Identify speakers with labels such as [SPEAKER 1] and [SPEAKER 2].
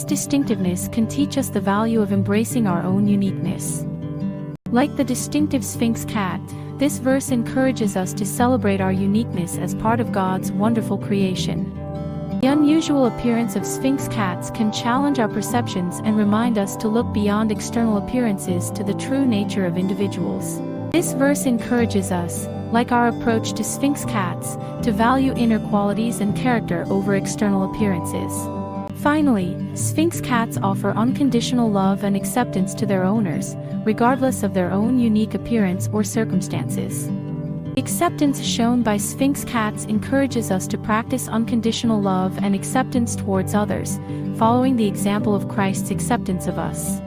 [SPEAKER 1] This distinctiveness can teach us the value of embracing our own uniqueness. Like the distinctive Sphinx cat, this verse encourages us to celebrate our uniqueness as part of God's wonderful creation. The unusual appearance of Sphinx cats can challenge our perceptions and remind us to look beyond external appearances to the true nature of individuals. This verse encourages us, like our approach to Sphinx cats, to value inner qualities and character over external appearances. Finally, Sphinx cats offer unconditional love and acceptance to their owners, regardless of their own unique appearance or circumstances. Acceptance shown by Sphinx cats encourages us to practice unconditional love and acceptance towards others, following the example of Christ's acceptance of us.